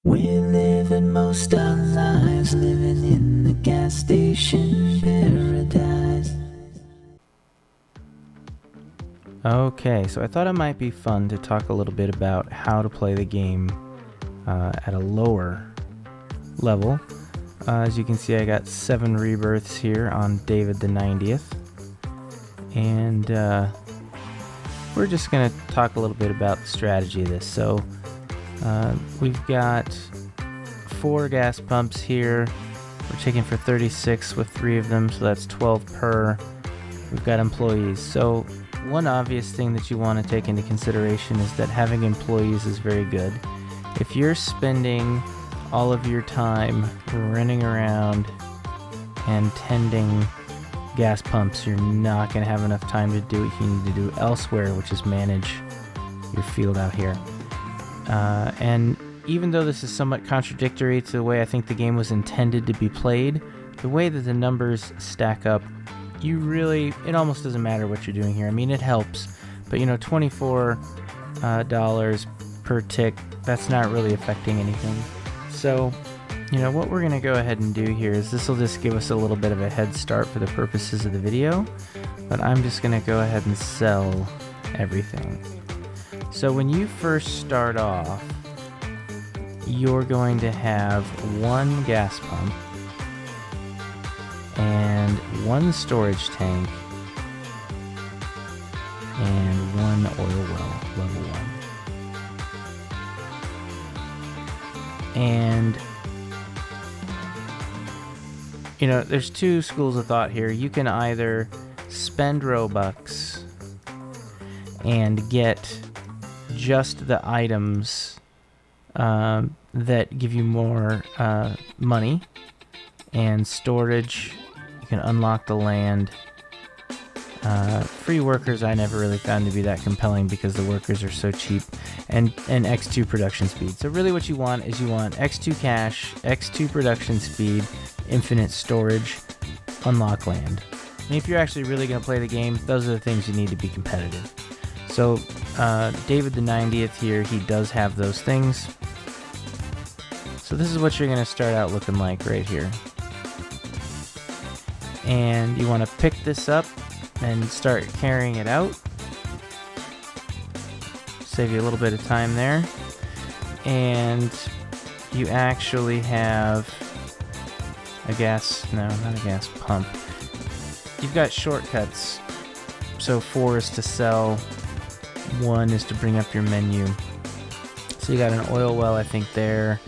We're living most our lives, living in the gas station paradise. Okay, so I thought it might be fun to talk a little bit about how to play the game at a lower level. As you can see, I got 7 rebirths here on David the 90th. And we're just going to talk a little bit about the strategy of this. So we've got 4 gas pumps here. We're taking for 36 with 3 of them, so that's 12 per. We've got employees. So one obvious thing that you want to take into consideration is that having employees is very good. If you're spending all of your time running around and tending gas pumps, you're not going to have enough time to do what you need to do elsewhere, which is manage your field out here. And even though this is somewhat contradictory to the way I think the game was intended to be played, the way that the numbers stack up, it almost doesn't matter what you're doing here. I mean, it helps, but $24 dollars per tick, that's not really affecting anything. So, what we're going to go ahead and do here is this will just give us a little bit of a head start for the purposes of the video, but I'm just going to go ahead and sell everything. So when you first start off, you're going to have 1 gas pump and 1 storage tank and 1 oil well, level 1. And there's 2 schools of thought here. You can either spend Robux and get just the items that give you more money and storage. You can unlock the land. Free workers I never really found to be that compelling because the workers are so cheap, and X2 production speed. So really what you want is X2 cash, X2 production speed, infinite storage, unlock land. And if you're actually really going to play the game, those are the things you need to be competitive. So David the 90th here, he does have those things. So this is what you're going to start out looking like right here. And you want to pick this up and start carrying it out. Save you a little bit of time there. And you actually have not a gas pump. You've got shortcuts. So 4 is to sell, 1 is to bring up your menu. So you got an oil well, I think, there,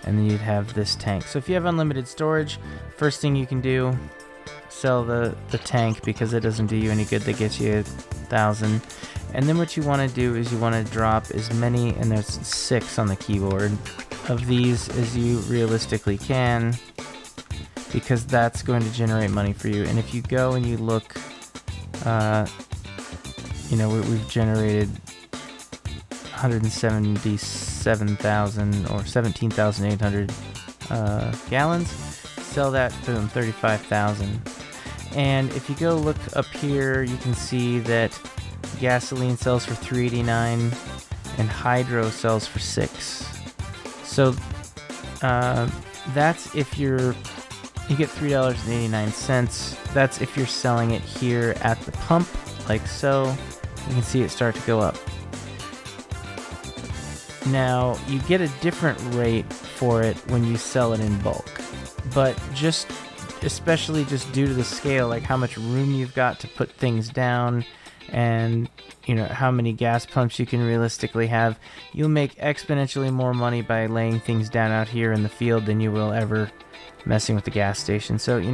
and then you'd have this tank. So if you have unlimited storage, first thing you can do, sell the tank because it doesn't do you any good. That gets you 1,000. And then what you want to do is you want to drop as many, and there's 6 on the keyboard, of these as you realistically can, because that's going to generate money for you. And if you go and you look, we've generated 177,000 or 17,800 gallons. Sell that, boom, 35,000. And if you go look up here, you can see that gasoline sells for $3.89 and hydro sells for $6. So that's if you get $3.89. That's if you're selling it here at the pump, like so. You can see it start to go up. Now, you get a different rate for it when you sell it in bulk, but especially just due to the scale, like how much room you've got to put things down and how many gas pumps you can realistically have, you'll make exponentially more money by laying things down out here in the field than you will ever messing with the gas station. So you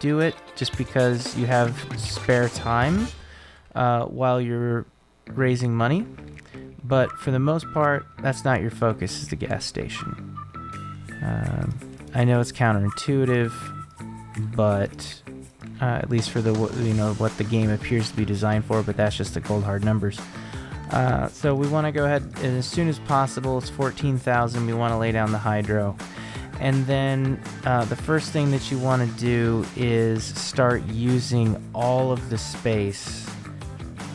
do it just because you have spare time while you're raising money, but for the most part, that's not your focus, is the gas station. I know it's counterintuitive, but at least for the what the game appears to be designed for, but that's just the cold hard numbers. So we want to go ahead and as soon as possible, it's 14,000, we want to lay down the hydro. And then the first thing that you want to do is start using all of the space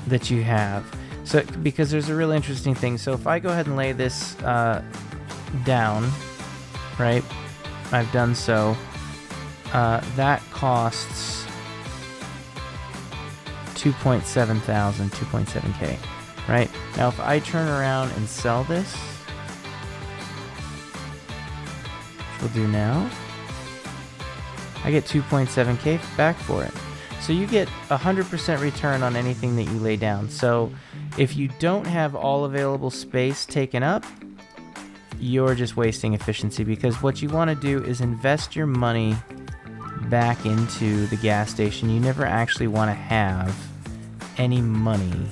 that you have. So because there's a really interesting thing. So if I go ahead and lay this down, right? I've done so. That costs 2.7K, right? Now if I turn around and sell this, which we'll do now, I get 2.7K back for it. So you get 100% return on anything that you lay down. So if you don't have all available space taken up, you're just wasting efficiency, because what you want to do is invest your money back into the gas station. You never actually want to have any money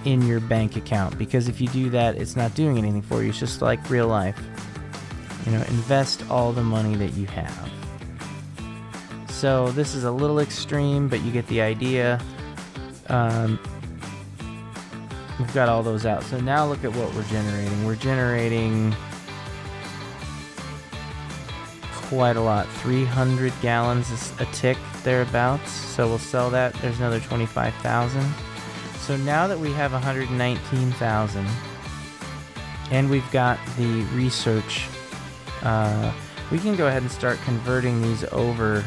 in your bank account, because if you do that, it's not doing anything for you. It's just like real life. Invest all the money that you have. So this is a little extreme, but you get the idea. We've got all those out. So now look at what we're generating. We're generating quite a lot. 300 gallons is a tick thereabouts. So we'll sell that. There's another 25,000. So now that we have 119,000 and we've got the research, we can go ahead and start converting these over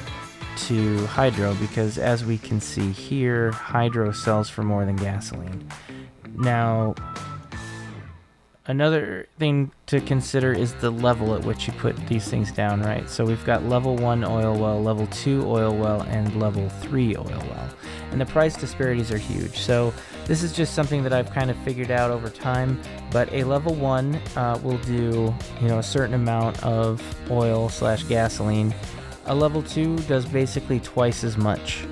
to hydro, because as we can see here, hydro sells for more than gasoline. Now, another thing to consider is the level at which you put these things down, right? So we've got level 1 oil well, level 2 oil well, and level 3 oil well. And the price disparities are huge. So this is just something that I've kind of figured out over time. But a level 1 will do, a certain amount of oil / gasoline. A level 2 does basically twice as much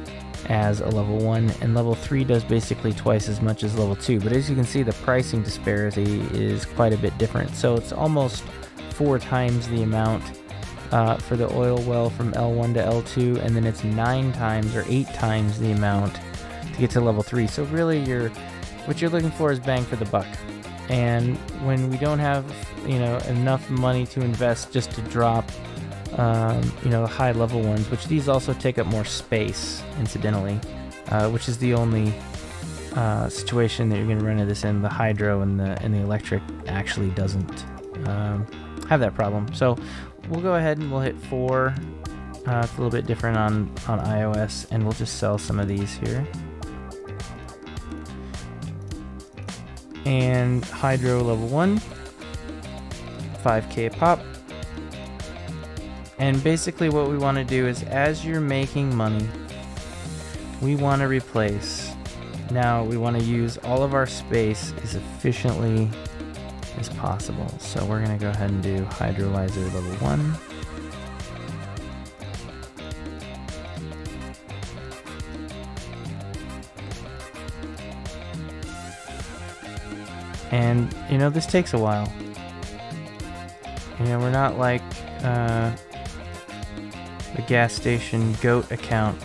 as a level 1, and level 3 does basically twice as much as level 2. But as you can see, the pricing disparity is quite a bit different. So it's almost 4 times the amount for the oil well from L1 to L2, and then it's 9 times or 8 times the amount to get to level 3. So really what you're looking for is bang for the buck. And when we don't have enough money to invest just to drop high level ones, which these also take up more space incidentally, which is the only situation that you're going to run into this in. The hydro and the electric actually doesn't have that problem. So we'll go ahead and we'll hit 4. It's a little bit different on iOS, and we'll just sell some of these here. And hydro level 1, 5K a pop. And basically what we want to do is, as you're making money, we want to replace. Now we want to use all of our space as efficiently as possible. So we're going to go ahead and do hydrolyzer level 1. And, this takes a while. We're not like the gas station GOAT account,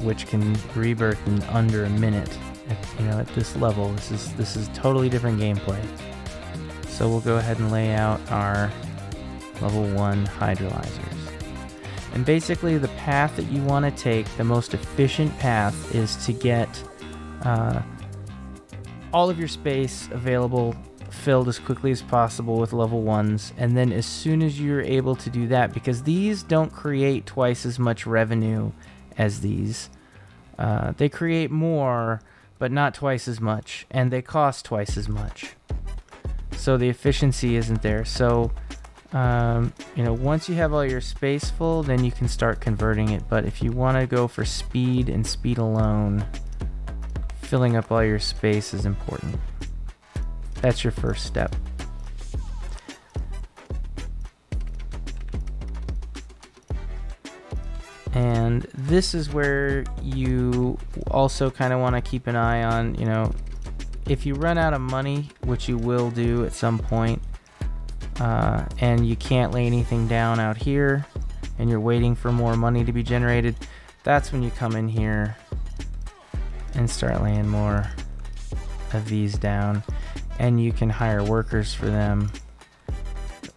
which can rebirth in under a minute. At this level, this is totally different gameplay. So we'll go ahead and lay out our level 1 hydrolyzers. And basically the path that you want to take, the most efficient path, is to get all of your space available filled as quickly as possible with level 1s, and then as soon as you're able to do that, because these don't create twice as much revenue as these, they create more but not twice as much, and they cost twice as much, so the efficiency isn't there. So once you have all your space full, then you can start converting it. But if you want to go for speed and speed alone, filling up all your space is important. That's your first step. And this is where you also kind of want to keep an eye on, if you run out of money, which you will do at some point, and you can't lay anything down out here, and you're waiting for more money to be generated, that's when you come in here and start laying more of these down. And you can hire workers for them.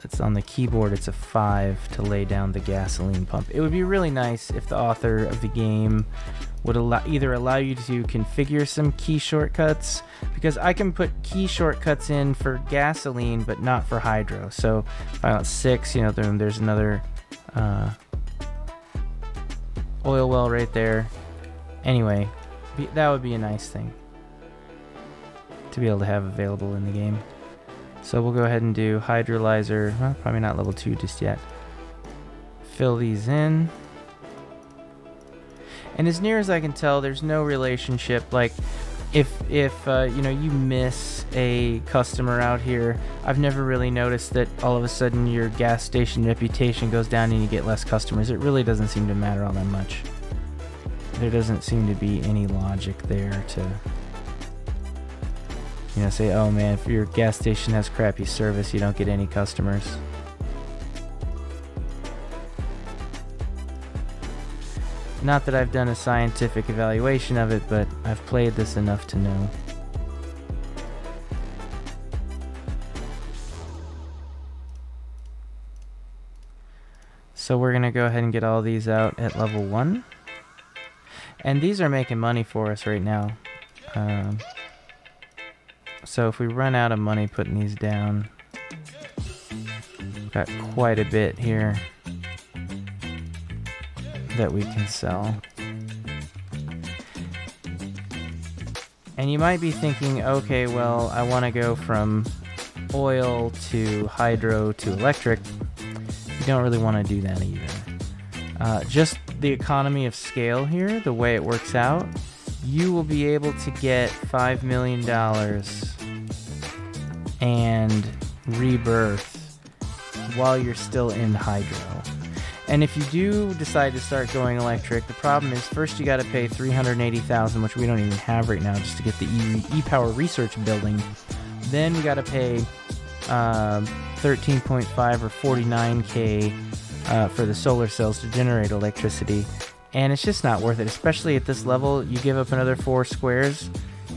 It's on the keyboard, it's a 5 to lay down the gasoline pump. It would be really nice if the author of the game would either allow you to configure some key shortcuts, because I can put key shortcuts in for gasoline but not for hydro. So if I want 6, then there's another oil well right there. Anyway, that would be a nice thing to be able to have available in the game. So we'll go ahead and do hydrolyzer. Well, probably not level 2 just yet. Fill these in. And as near as I can tell, there's no relationship. Like, if you miss a customer out here, I've never really noticed that all of a sudden your gas station reputation goes down and you get less customers. It really doesn't seem to matter all that much. There doesn't seem to be any logic there to, say, oh man, if your gas station has crappy service, you don't get any customers. Not that I've done a scientific evaluation of it, but I've played this enough to know. So we're going to go ahead and get all these out at level 1. And these are making money for us right now. So if we run out of money putting these down, we've got quite a bit here that we can sell. And you might be thinking, okay, well, I want to go from oil to hydro to electric. You don't really want to do that either. Just the economy of scale here, the way it works out, you will be able to get $5 million and rebirth while you're still in hydro. And if you do decide to start going electric, the problem is first you got to pay $380,000, which we don't even have right now, just to get the e-power research building. Then we got to pay 13.5 or 49K for the solar cells to generate electricity, and it's just not worth it. Especially at this level, you give up another 4 squares,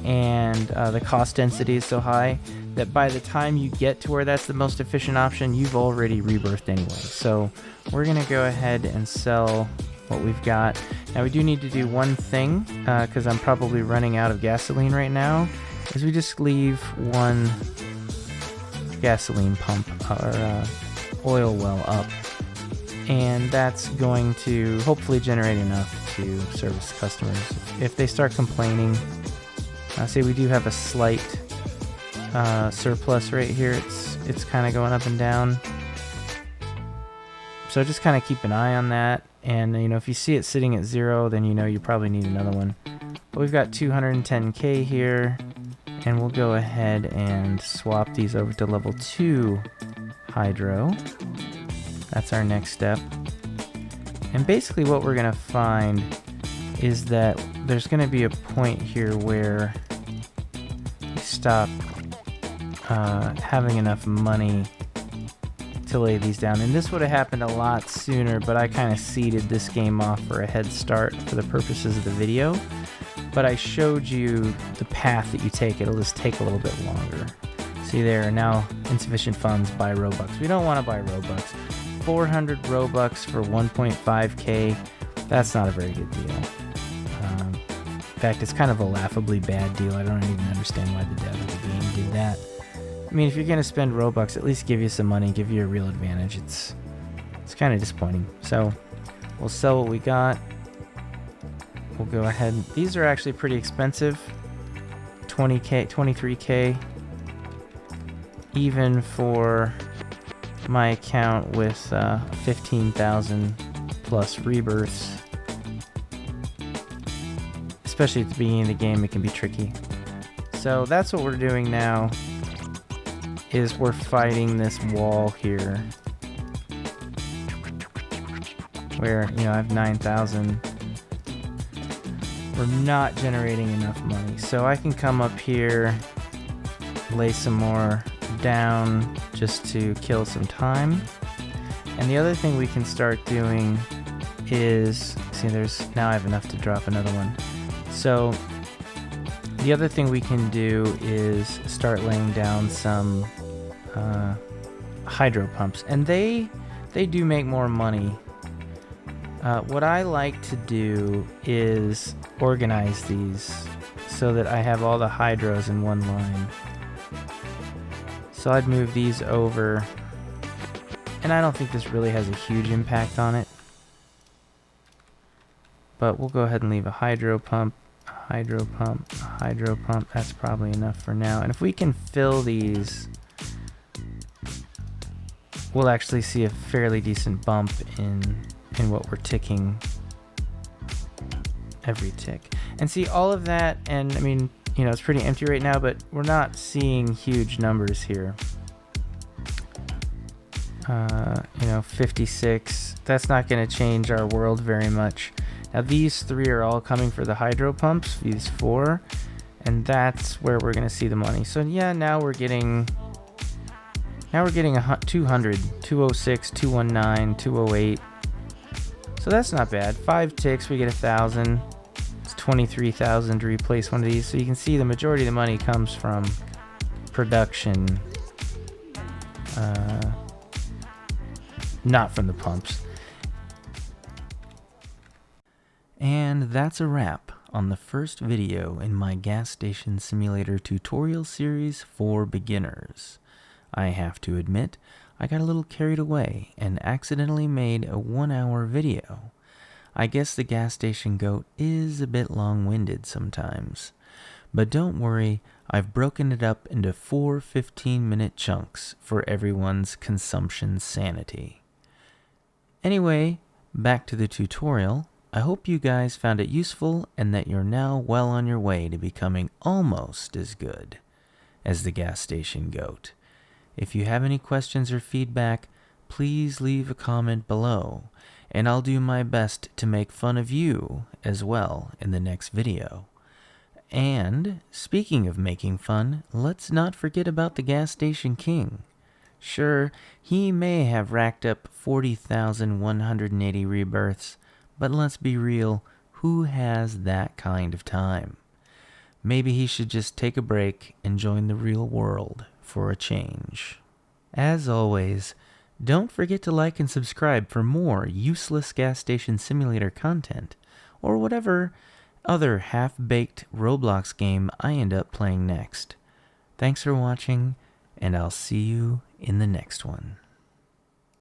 and the cost density is so high that by the time you get to where that's the most efficient option, you've already rebirthed anyway. So we're going to go ahead and sell what we've got. Now we do need to do one thing, because I'm probably running out of gasoline right now, is we just leave one gasoline pump or oil well up. And that's going to hopefully generate enough to service customers. If they start complaining, say we do have a slight surplus right here. It's kind of going up and down. So just kind of keep an eye on that. And if you see it sitting at 0, then you probably need another one. But we've got 210K here, and we'll go ahead and swap these over to level 2 hydro. That's our next step. And basically what we're going to find is that there's going to be a point here where we stop having enough money to lay these down. And this would have happened a lot sooner, but I kind of seeded this game off for a head start for the purposes of the video. But I showed you the path that you take. It'll just take a little bit longer. See, there are now insufficient funds, buy Robux. We don't want to buy Robux. 400 Robux for 1.5K, that's not a very good deal. In fact, it's kind of a laughably bad deal. I don't even understand why the dev of the game did that. I mean, if you're going to spend Robux, at least give you some money, give you a real advantage. It's kind of disappointing. So we'll sell what we got. We'll go ahead. These are actually pretty expensive. 20K, 23K. Even for my account with 15,000 plus rebirths. Especially at the beginning of the game, it can be tricky. So that's what we're doing now, is we're fighting this wall here. Where, I have 9,000. We're not generating enough money. So I can come up here, lay some more down just to kill some time. And the other thing we can start doing is, see, now I have enough to drop another one. So the other thing we can do is start laying down some hydro pumps, and they do make more money What I like to do is organize these so that I have all the hydros in one line. So I'd move these over, and I don't think this really has a huge impact on it. But we'll go ahead and leave a hydro pump, a hydro pump, a hydro pump. That's probably enough for now. And if we can fill these, we'll actually see a fairly decent bump in what we're ticking every tick. And see all of that, and I mean, you know, it's pretty empty right now, but we're not seeing huge numbers here. 56, that's not going to change our world very much. Now these 3 are all coming for the hydro pumps, these 4, and that's where we're going to see the money. So yeah, now we're getting 200, 206, 219, 208. So that's not bad. 5 ticks, we get 1,000. It's 23,000 to replace one of these. So you can see the majority of the money comes from production, not from the pumps. And that's a wrap on the first video in my gas station simulator tutorial series for beginners. I have to admit, I got a little carried away and accidentally made a 1-hour video. I guess the gas station goat is a bit long-winded sometimes. But don't worry, I've broken it up into 4 15-minute chunks for everyone's consumption sanity. Anyway, back to the tutorial. I hope you guys found it useful and that you're now well on your way to becoming almost as good as the gas station goat. If you have any questions or feedback, please leave a comment below, and I'll do my best to make fun of you as well in the next video. And speaking of making fun, let's not forget about the gas station king. Sure, he may have racked up 40,180 rebirths, but let's be real, who has that kind of time? Maybe he should just take a break and join the real world for a change. As always, don't forget to like and subscribe for more useless gas station simulator content, or whatever other half-baked Roblox game I end up playing next. Thanks for watching, and I'll see you in the next one.